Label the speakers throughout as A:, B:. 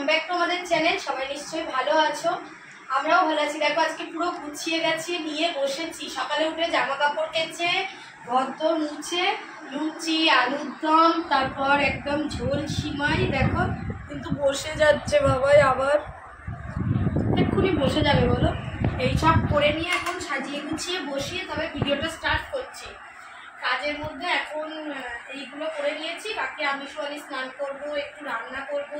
A: Back to আমাদের channel. সবাই নিশ্চয়ই ভালো আছো, আমরাও ভালো আছি। দেখো আজকে পুরো গুছিয়ে গেছি, নিয়ে বসেছি। সকালে উঠে জামা কাপড় কেচে ঘর মুছে লুচি আলুর দম, তারপর একদম ঝোল সিমাই। দেখো কিন্তু বসে যাচ্ছে বাবাই, আবার এক্ষুনি বসে যাবে বলো। এই সব করে নিয়ে এখন সাজিয়ে গুছিয়ে বসিয়ে তবে ভিডিওটা স্টার্ট করছি। কাজের মধ্যে এখন এইগুলো করে নিয়েছি, বাকি আমি সোয়ালি স্নান করবো, একটু রান্না করব,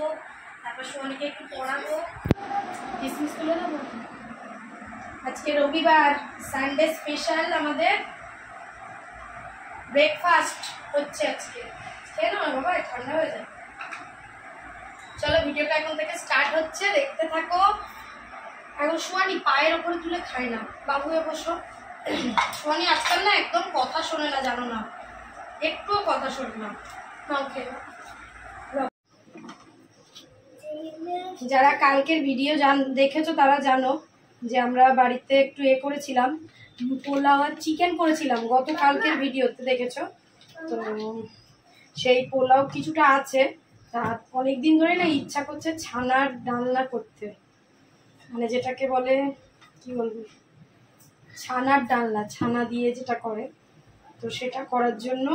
A: তারপর সোয়ালিকে একটু পড়াবো। কিসমিস তুলে দেবো। আজকে রবিবার, সানডে স্পেশাল আমাদের ব্রেকফাস্ট হচ্ছে আজকে। খেয়ে নাও বাবা, ঠান্ডা হয়ে যায়। চলো ভিডিওটা এখন থেকে স্টার্ট হচ্ছে, দেখতে থাকো। এখন সোয়ানি পায়ের ওপরে তুলে খায় না, বাবু বসো। সোয়ানি আজকাল না একদম কথা শোনে না, জানো না, একটুও কথা শোনে না। যারা কালকের ভিডিও দেখেছো তারা জানো যে আমরা বাড়িতে একটু করেছিলাম, পোলাও আর চিকেন করেছিলাম গতকালকের ভিডিওতে দেখেছো। তো সেই পোলাও কিছুটা আছে, তা অনেকদিন ধরে না ইচ্ছা করছে ছানার ডালনা করতে, মানে যেটাকে বলে কি বলবো, ছানার ডালনা, ছানা দিয়ে যেটা করে। তো সেটা করার জন্য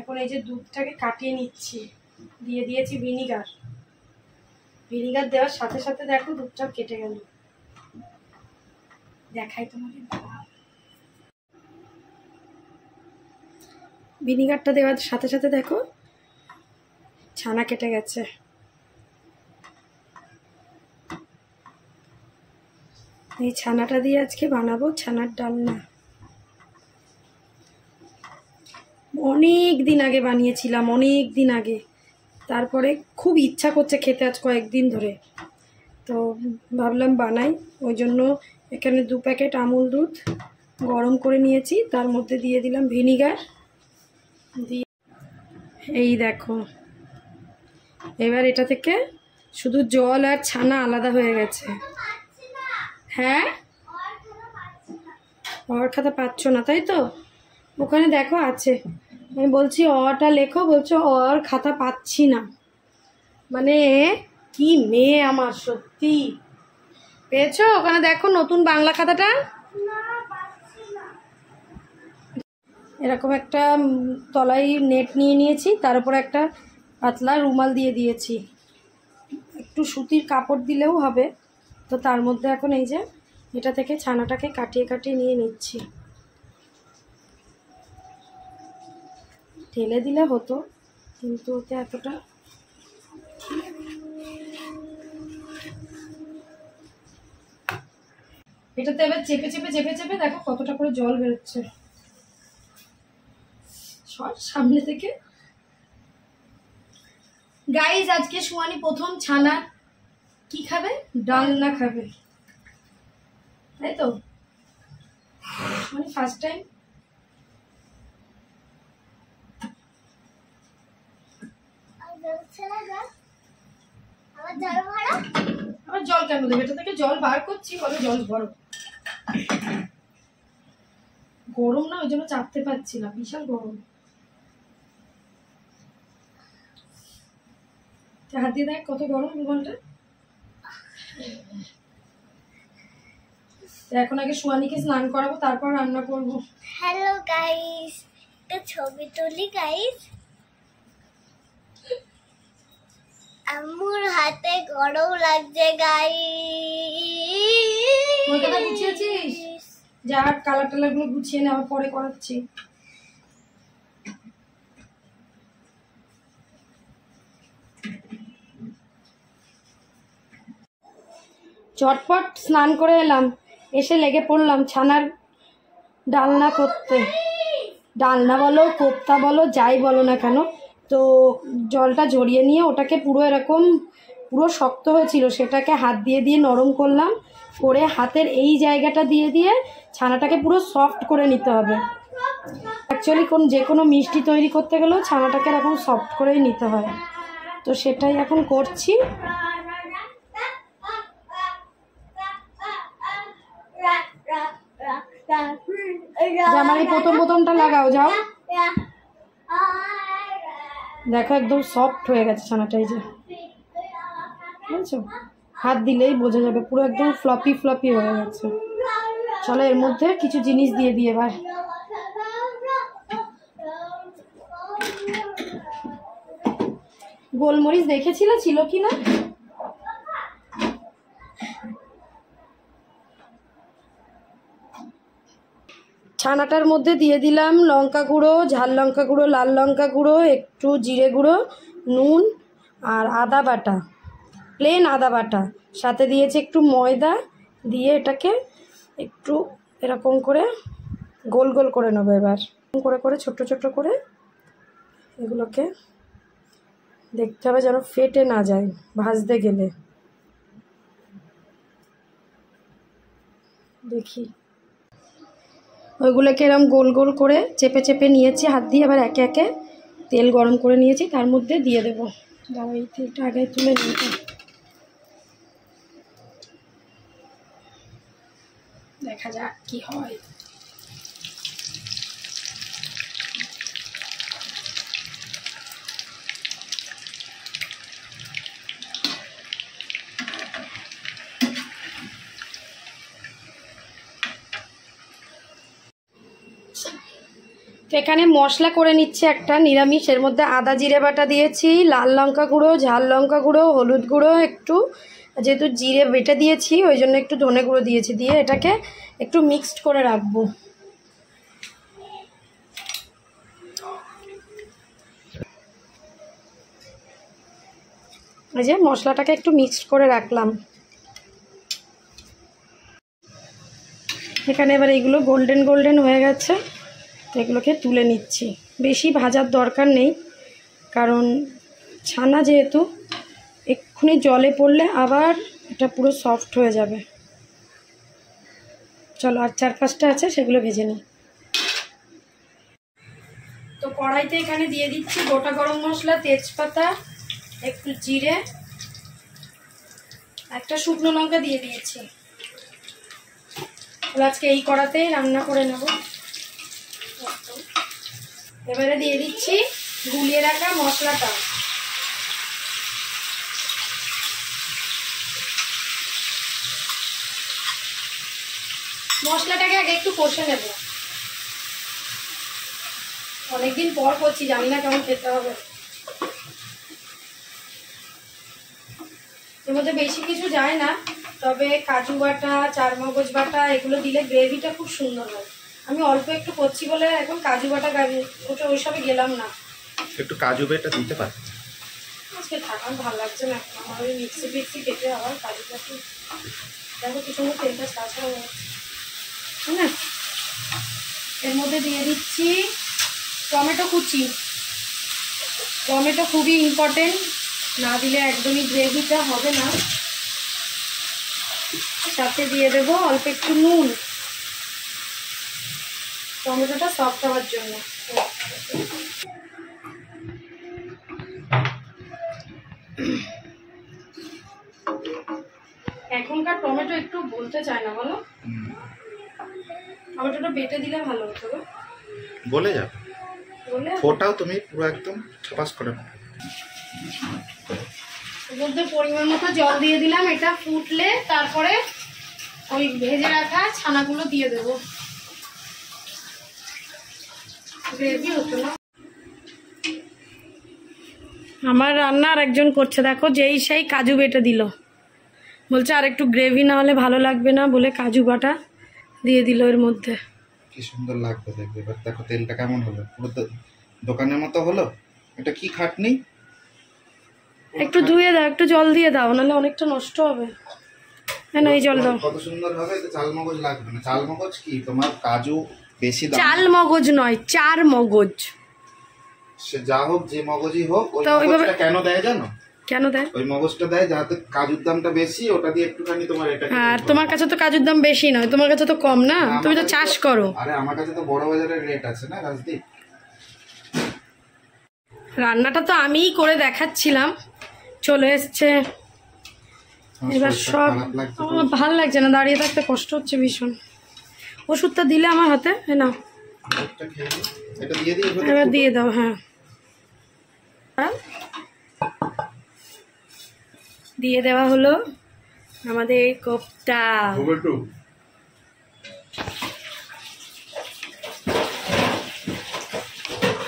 A: এখন এই যে দুধটাকে কাটিয়ে নিচ্ছি, দিয়ে দিয়েছি ভিনিগার। ভিনিগার দেওয়ার সাথে সাথে দেখো দুধটা কেটে গেল, দেখাই তোমাকে। ভিনিগারটা দেওয়ার সাথে সাথে দেখো ছানা কেটে গেছে। এই ছানাটা দিয়ে আজকে বানাবো ছানার ডালনা। অনেক দিন আগে বানিয়েছিলাম, অনেক দিন আগে। তারপরে খুব ইচ্ছা করছে খেতে আজ কয়েকদিন ধরে, তো ভাবলাম বানাই। ওই জন্য এখানে 2 প্যাকেট আমুল দুধ গরম করে নিয়েছি, তার মধ্যে দিয়ে দিলাম ভিনিগার দিয়ে। এই দেখো এবার এটা থেকে শুধু জল আর ছানা আলাদা হয়ে গেছে। হ্যাঁ, অর খাতা পাচ্ছ না তাই তো? ওখানে দেখো আছে, আমি বলছি অটা লেখো, বলছো অর খাতা পাচ্ছি না। মানে কি মেয়ে আমার, সত্যি। পেয়েছো? ওখানে দেখো নতুন বাংলা খাতাটা, এরকম একটা তলায় নেট নিয়ে নিয়েছি, তার উপর একটা পাতলা রুমাল দিয়ে দিয়েছি। একটু সুতির কাপড় দিলেও হবে। তো তার মধ্যে এখন এই যে এটা থেকে ছানাটাকে কাটিয়ে কাটিয়ে নিয়ে নিচ্ছি। ঢেলে দিলে হতো, কিন্তু ওতে এতটা এটাতে এবার চেপে চেপে চেপে চেপে দেখো কতটা করে জল বেরোচ্ছে সামনে থেকে। গাইজ আজকে সোয়ানি প্রথম ছানা কি খাবে, ডালনা খাবে, তাই তো? মানে ফার্স্ট টাইম। আবার জল কেন দেবে? এটা থেকে জল বার করছি, বলো জল ভরো। গরম না, ওই জন্য চাপতে পারছি না, বিশাল গরম। হাত দিয়ে দেখ কত গরম রুমালটা। এখন আগে সোয়ানিকে স্নান করাবো, তারপর রান্না করবো।
B: হ্যালো গাইস, একটা ছবি তুলি গাইস। আমার হাতে গরম লাগছে গাইস।
A: ওইটা গুছিয়েছিস? যা কালার টালার গুলো গুছিয়ে নে, আবার পরে করাচ্ছি। চটপট স্নান করে এলাম, এসে লেগে পড়লাম ছানার ডালনা করতে। ডালনা বলো, কোপ্তা বলো, যাই বলো না কেন। তো জলটা ঝরিয়ে নিয়ে ওটাকে পুরো এরকম পুরো শক্ত হয়েছিল, সেটাকে হাত দিয়ে দিয়ে নরম করলাম, করে হাতের এই জায়গাটা দিয়ে দিয়ে ছানাটাকে পুরো সফট করে নিতে হবে। অ্যাকচুয়ালি যে কোনো মিষ্টি তৈরি করতে গেলেও ছানাটাকে এরকম সফট করেই নিতে হয়। তো সেটাই এখন করছি। আমার এই প্রথমটা লাগাও, যাও। দেখো একদম সফট হয়ে গেছে ছানাটা, এই যে বুঝছো, হাত দিলেই বোঝা যাবে পুরো একদম ফ্লপি ফ্লপি হয়ে গেছে। চলো এর মধ্যে কিছু জিনিস দিয়ে দিই এবার। গোলমরিচ দেখেছিলে ছিল কি না? ছানাটার মধ্যে দিয়ে দিলাম লঙ্কা গুঁড়ো, ঝাল লঙ্কা গুঁড়ো, লাল লঙ্কা গুঁড়ো, একটু জিরে গুঁড়ো, নুন আর আদা বাটা, প্লেন আদা বাটা, সাথে দিয়েছি একটু ময়দা। দিয়ে এটাকে একটু এরকম করে গোল গোল করে নেবো এবার, করে করে ছোট্ট ছোট্ট করে এগুলোকে দেখতে হবে যেন ফেটে না যায় ভাজতে গেলে। দেখি ওইগুলোকে এরকম গোল গোল করে চেপে চেপে নিয়েছি হাত দিয়ে। এবার একে একে তেল গরম করে নিয়েছি, তার মধ্যে দিয়ে দেবো। দাও এই তেলটা আগে তুলে নিতে, দেখা যাক কি হয়। তো এখানে মশলা করে নিচ্ছে একটা নিরামিষ, এর মধ্যে আদা জিরে বাটা দিয়েছি, লাল লঙ্কা গুঁড়ো, ঝাল লঙ্কা গুঁড়ো, হলুদ গুঁড়ো একটু, যেহেতু জিরে বেটে দিয়েছি ওই জন্য একটু ধনে গুঁড়ো দিয়েছি। দিয়ে এটাকে একটু মিক্সড করে রাখবো। এই যে মশলাটাকে একটু মিক্সড করে রাখলাম। এখানে এবার এইগুলো গোল্ডেন গোল্ডেন হয়ে গেছে, তো এগুলোকে তুলে নিচ্ছি। বেশি ভাজার দরকার নেই, কারণ ছানা যেহেতু এক্ষুনি জলে পড়লে আবার এটা পুরো সফট হয়ে যাবে। চলো আর 4-5টা আছে সেগুলো ভেজে নিই। তো কড়াইতে এখানে দিয়ে দিচ্ছি গোটা গরম মশলা, তেজপাতা, একটু জিরে, একটা শুকনো লঙ্কা দিয়ে দিয়েছি। আজকে এই কড়াতেই রান্না করে নেব। এবারে দিয়ে দিচ্ছি গুলিয়ে রাখা মশলাটা। মশলাটাকে আগে একটু কষে নেব, অনেকদিন পর করছি, জানি না কেমন খেতে হবে। এর মধ্যে বেশি কিছু যায় না, তবে কাজু বাটা, চারমগজ বাটা এগুলো দিলে গ্রেভিটা খুব সুন্দর হয়। আমি অল্প একটু করছি বলে এখন কাজু বাটা ওটা ওইসবে গেলাম না।
C: একটু কাজু বাটা দিতে পারি
A: আজকে থাকার ভালো লাগছে না, আমার ওই মিক্সি ফিক্সি কেটে আবার কাজুটা একটু দেখো কি সুন্দর তেলটা ছাড়া হচ্ছে না। এর মধ্যে দিয়ে দিচ্ছি টমেটো কুচি। টমেটো খুবই ইম্পর্টেন্ট, না দিলে একদমই গ্রেভিটা হবে না। সাথে দিয়ে দেবো অল্প একটু নুন, টমেটোটা সফট হওয়ার জন্য। এখনকার টমেটো একটু বলতে চায় না, বলো? টমেটোটা বেটে দিলে ভালো হতো গো।
C: বলে যাবে, ফোটাও তুমি পুরো একদম ছাপাস করে নাও।
A: এর মধ্যে পরিমাণ মতো জল দিয়ে দিলাম, এটা ফুটলে তারপরে ওই ভেজে রাখা ছানাগুলো দিয়ে দেবো। গ্রেভি হতো না। আমার রান্না আর একজন করছে, দেখো যেই সেই কাজু বেটে দিল, বলছে আর একটু গ্রেভি না হলে ভালো লাগবে না, বলে কাজু বাটা দিয়ে দিল এর মধ্যে।
C: কি সুন্দর লাগবে দেখবে। এবার দেখো তেলটা কেমন হলো, পুরো দোকানের মতো হলো। এটা কি খাটনি,
A: একটু ধুয়ে দাও, একটু জল দিয়ে দাও, নাহলে অনেকটা নষ্ট হবে। হ্যাঁ এই জল দাও।
C: কত সুন্দর হবে। তো চাল মগজ লাগবে না। চাল মগজ কি তোমার কাজু বেশি দাম।
A: চাল মগজ নয়, চার মগজ।
C: সে যা হোক, যে মগজই হোক, ওই মগজটা কেন দেয় জানো?
A: কেন দেয়?
C: ওই মগজটা দেয় যাতে কাজুর দামটা বেশি, ওটা দিয়ে একটুখানি তোমার এটা।
A: আর তোমার কাছে তো কাজুর দাম বেশি নয়, তোমার কাছে তো কম না, তুমি তো চাষ করো।
C: আরে আমার কাছে তো বড় বাজারের রেট আছে না রাজদীপ।
A: রান্নাটা তো আমিই করে দেখাচ্ছিলাম, চলে এসছে এবার সব। আমার ভালো লাগছে না, দাঁড়িয়ে থাকতে কষ্ট হচ্ছে ভীষণ। ওষুধটা দিলে আমার হাতে, না এবার দিয়ে দাও। হ্যাঁ দিয়ে দেওয়া হলো আমাদের কোপ্তা।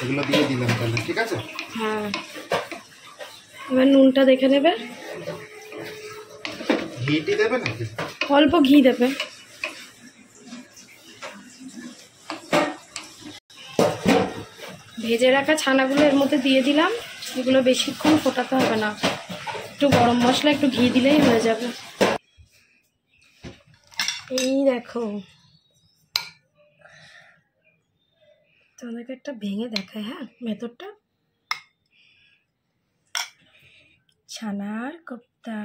C: এগুলো দিয়ে দিলাম তাহলে, ঠিক আছে?
A: হ্যাঁ, এবার নুনটা দেখে নেবে।
C: ঘিটি দেবে নাকি?
A: অল্প ঘি দেবে। ভেজে রাখা ছানাগুলো এর মধ্যে দিয়ে দিলাম। এগুলো বেশিক্ষণ ফোটাতে হবে না, একটু গরম মশলা একটু ঘি দিলেই হয়ে যাবে। এই দেখো, তোমাদেরকে একটা ভেঙে দেখায়। হ্যাঁ, ভেতরটা ছানার কোপ্তা।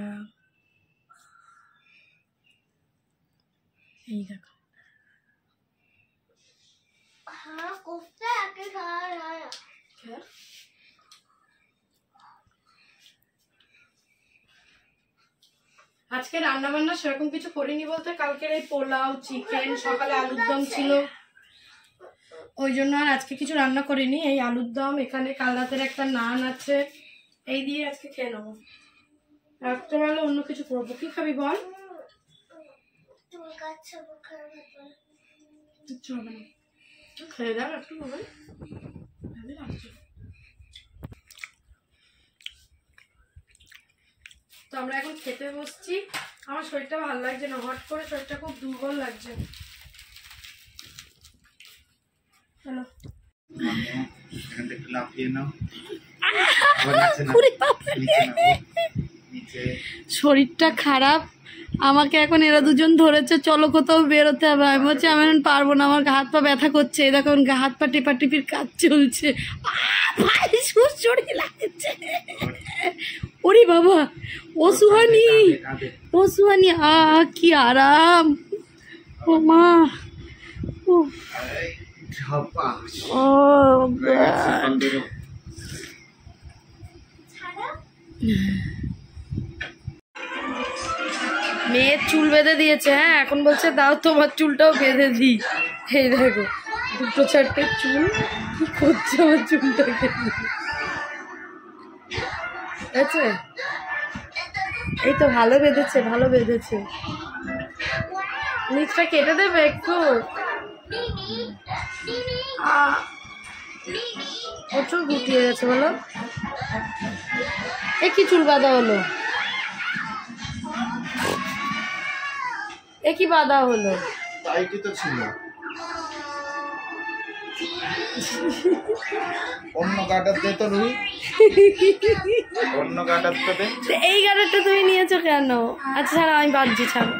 A: এই দেখো,
B: हाँ कोफ्ता आके खा रहा है।
A: আজকে রান্না বান্না সেরকম কিছু করিনি বলতে, কালকের এই পোলাও, চিকেন, সকালে আলুর দম ছিল, ওই জন্য আর আজকে কিছু রান্না করিনি। এই আলুর দম, এখানে কাল রাতের একটা নান আছে, এই দিয়ে আজকে খেয়ে নেবো। রাত্রেবেলা অন্য কিছু করবো। কি খাবি বল?
B: तुम का अच्छा बुखार है।
A: কিচ্ছু হবে না, খেয়ে দাও একটু হবে। আমি রাখছি। তো আমরা এখন খেতে বসছি। আমার শরীরটা ভালো লাগছে না, হট করে শরীরটা খুব দুর্বল লাগছে। চলো
C: এখান থেকে লাফিয়ে নাও। আবার নিচে নাও। নিচে।
A: শরীরটা খারাপ, আমাকে এখন এরা দুজন ধরেছে, চলো কোথাও বেরোতে হবে। আমি বলছি আমি এখন পারবো না, আমার হাত পা ব্যথা করছে। এই দেখো হাত পা টিপির কাজ চলছে। ভাই শরীর লাগছে। ওরে বাবা, ও সুহানি, ও সুহানি, কি আরাম। ও মা, ও God. মেয়ের চুল বেঁধে দিয়েছে। হ্যাঁ, এখন বলছে দাও তোমার চুলটাও বেঁধে দিই। এই দেখো, দুটো চারটে চুল কি করছে আমার চুলটাকে। আছে, এই তো ভালো বেঁধেছে, ভালো বেঁধেছে। নিচটা কেটে দেবে একটু। ও চুল গুটিয়ে গেছে বলো। এ কি চুল বাঁধা হলো, এ কি বাঁধা হলো?
C: টাইটই তো ছিল। অন্য গাটার দে তো রুই, অন্য গাটার তো দে।
A: এই গাড়াটা তুমি নিয়েছো কেন? আচ্ছা ছাড়ো, আমি বাঁধছি, ছাড়ো।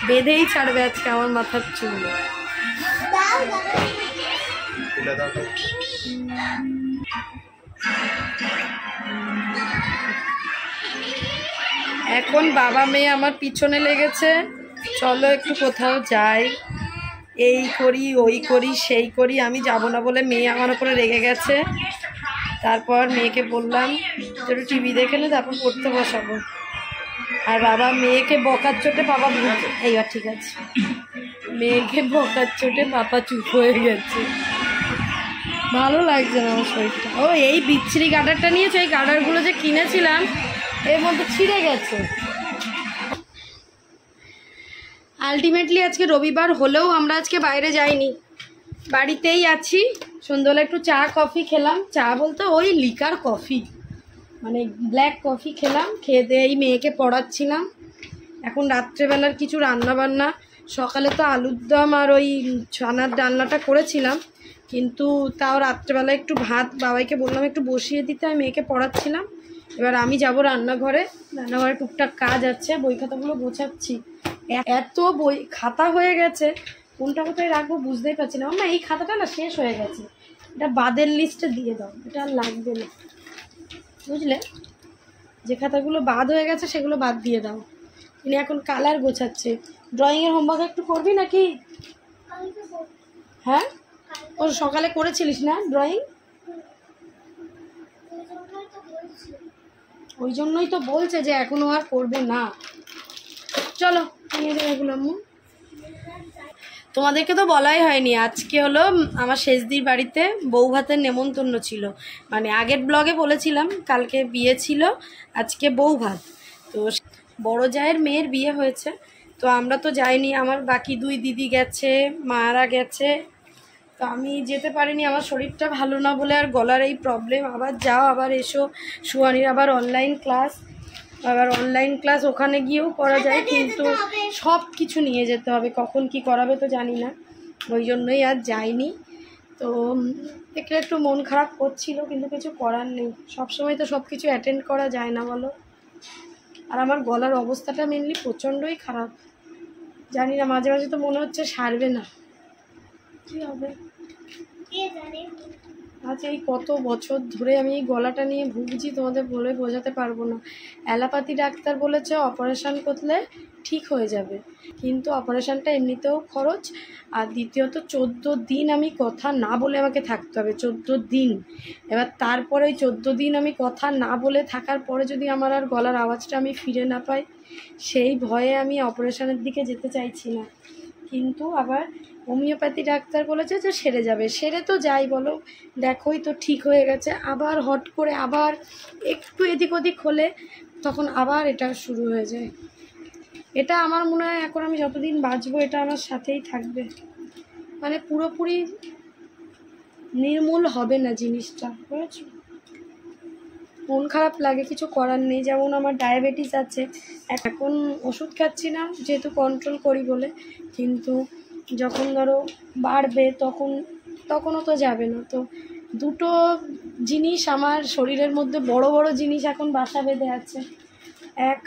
A: বেঁধেই ছাড়বে আজকে আমার মাথার চুল।
C: তুলে দাও তো।
A: এখন বাবা মেয়ে আমার পিছনে লেগেছে, চলো একটু কোথাও যাই, এই করি ওই করি সেই করি। আমি যাব না বলে মেয়ে আমার উপরে রেগে গেছে। তারপর মেয়েকে বললাম একটু টিভি দেখে নে, তারপর পড়তে বসাবো। আর বাবা মেয়েকে বকার চোটে বাবা, এইবার ঠিক আছে, মেয়েকে বকার চোটে বাবা চুপ হয়ে গেছে। ভালো লাগছে না আমার শরীরটা। ও এই বিচ্ছিরি গার্ডারটা নিয়েছে, এই গার্ডারগুলো যে কিনেছিলাম এর মধ্যে ছিঁড়ে গেছে। আলটিমেটলি আজকে রবিবার হলেও আমরা আজকে বাইরে যাইনি, বাড়িতেই আছি। সন্ধ্যাবেলা একটু চা কফি খেলাম, চা বলতে ওই লিকার কফি, মানে ব্ল্যাক কফি খেলাম। খেয়ে দিয়ে এই মেয়েকে পড়াচ্ছিলাম। এখন রাত্রেবেলার কিছু রান্না বান্না, সকালে তো আলুর দম আর ওই ছানার ডালনাটা করেছিলাম, কিন্তু তাও রাত্রেবেলা একটু ভাত বাবাইকে বললাম একটু বসিয়ে দিতে, আমি মেয়েকে পড়াচ্ছিলাম। এবার আমি যাব রান্নাঘরে, রান্নাঘরে টুকটাক কাজ আছে, বই খাতাগুলো গোছাচ্ছি। এত বই খাতা হয়ে গেছে, কোনটা কোথায় রাখবো বুঝতেই পারছি না। না, এই খাতাটা না শেষ হয়ে গেছে, এটা বাদের লিস্টে দিয়ে দাও, এটা আর লাগবে না, বুঝলে? যে খাতাগুলো বাদ হয়ে গেছে সেগুলো বাদ দিয়ে দাও। তিনি এখন কালার গোছাচ্ছে। ড্রয়িংয়ের হোমওয়ার্ক একটু করবি নাকি? হ্যাঁ, ও সকালে করেছিলিস না ড্রয়িং? ওই জন্যই তো বলছে যে এখনও আর করবে না। চলো নিয়ে যাবে এগুলো আম্মু। তোমাদেরকে তো বলাই হয়নি, আজকে হলো আমার শেষদির বাড়িতে বউ ভাতের নেমন্তন্ন ছিল। মানে আগের ব্লগে বলেছিলাম কালকে বিয়ে ছিল, আজকে বউ ভাত। তো বড় জায়ের মেয়ের বিয়ে হয়েছে, তো আমরা তো যাইনি। আমার বাকি 2 দিদি গেছে, মারা গেছে, তো আমি যেতে পারিনি। আমার শরীরটা ভালো না বলে, আর গলার এই প্রবলেম, আবার যাও আবার এসো। সুয়ানির আবার অনলাইন ক্লাস ওখানে গিয়েও করা যায়, কিন্তু সব কিছু নিয়ে যেতে হবে, কখন কি করাবে তো জানি না, ওই জন্যই আর যাইনি। তো দেখলে একটু মন খারাপ করছিল, কিন্তু কিছু করার নেই, সবসময় তো সব কিছু অ্যাটেন্ড করা যায় না বলো। আর আমার গলার অবস্থাটা মেনলি প্রচণ্ডই খারাপ, জানি না, মাঝে মাঝে তো মনে হচ্ছে সারবে না, কী হবে। আজ এই কত বছর ধরে আমি এই গলাটা নিয়ে ভুগছি, তোমাদের বলে বোঝাতে পারবো না। অ্যালোপ্যাথি ডাক্তার বলেছে অপারেশান করলে ঠিক হয়ে যাবে, কিন্তু অপারেশানটা এমনিতেও খরচ, আর দ্বিতীয়ত 14 দিন আমি কথা না বলে আমাকে থাকতে হবে, 14 দিন। এবার তারপরে ওই 14 দিন আমি কথা না বলে থাকার পরে যদি আমার আর গলার আওয়াজটা আমি ফিরে না পাই, সেই ভয়ে আমি অপারেশানের দিকে যেতে চাইছি না। কিন্তু আবার হোমিওপ্যাথি ডাক্তার বলেছে যে সেরে যাবে, সেরে তো যাই বলো, দেখোই তো ঠিক হয়ে গেছে, আবার হট করে আবার একটু এদিক ওদিক হলে তখন আবার এটা শুরু হয়ে যায়। এটা আমার মনে হয় এখন আমি যতদিন বাঁচবো এটা আমার সাথেই থাকবে, মানে পুরোপুরি নির্মূল হবে না জিনিসটা, বুঝেছো। মন খারাপ লাগে, কিছু করার নেই। যেমন আমার ডায়াবেটিস আছে, এখন ওষুধ খাচ্ছি না যেহেতু কন্ট্রোল করি বলে, কিন্তু যখন ধরো বাড়বে তখনও তো যাবে না। তো দুটো জিনিস আমার শরীরের মধ্যে, বড় বড় জিনিস এখন বাসা বেঁধে আছে। এক,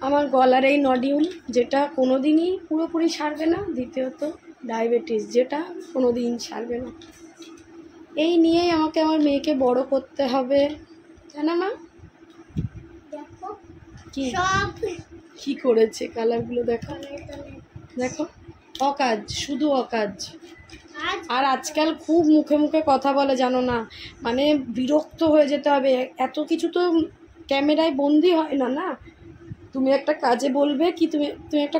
A: আমার গলার এই নডিউল, যেটা কোনো দিনই পুরোপুরি সারবে না। দ্বিতীয়ত ডায়াবেটিস, যেটা কোনো দিন সারবে না। এই নিয়েই আমাকে আমার মেয়েকে বড় করতে হবে, তাই না মা?
B: দেখো
A: কি
B: সব
A: কি করেছে, কালারগুলো দেখো, দেখো, অকাজ, শুধু অকাজ।
B: আজ
A: আর আজকাল খুব মুখে মুখে কথা বলে, জানো না, মানে বিরক্ত হয়ে যেতে হবে। এত কিছু তো ক্যামেরায় বন্দি হয় না, না। তুমি একটা কাজে বলবে কি, তুমি একটা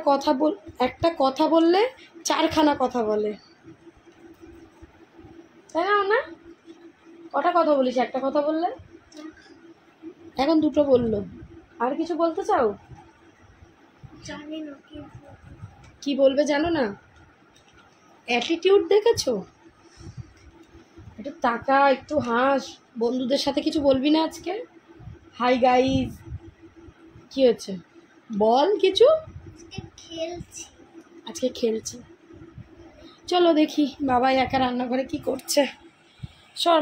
A: কথা বললে 4খানা কথা বলে, তাই না? না, কটা কথা বলিস একটা কথা বললে? এখন 2টো বললো। আর কিছু বলতে চাও?
B: জানি না
A: কি বলবে জানো না? অ্যাটিটিউড দেখেছো? একটু তাকা, একটু হাস। বন্ধুদের সাথে কিছু বলবি না আজকে? হাই গাইস, কি হচ্ছে বল কিছু।
B: খেলছি।
A: আজকে খেলছি। চলো দেখি বাবা একা রান্নাঘরে কি করছে। সর।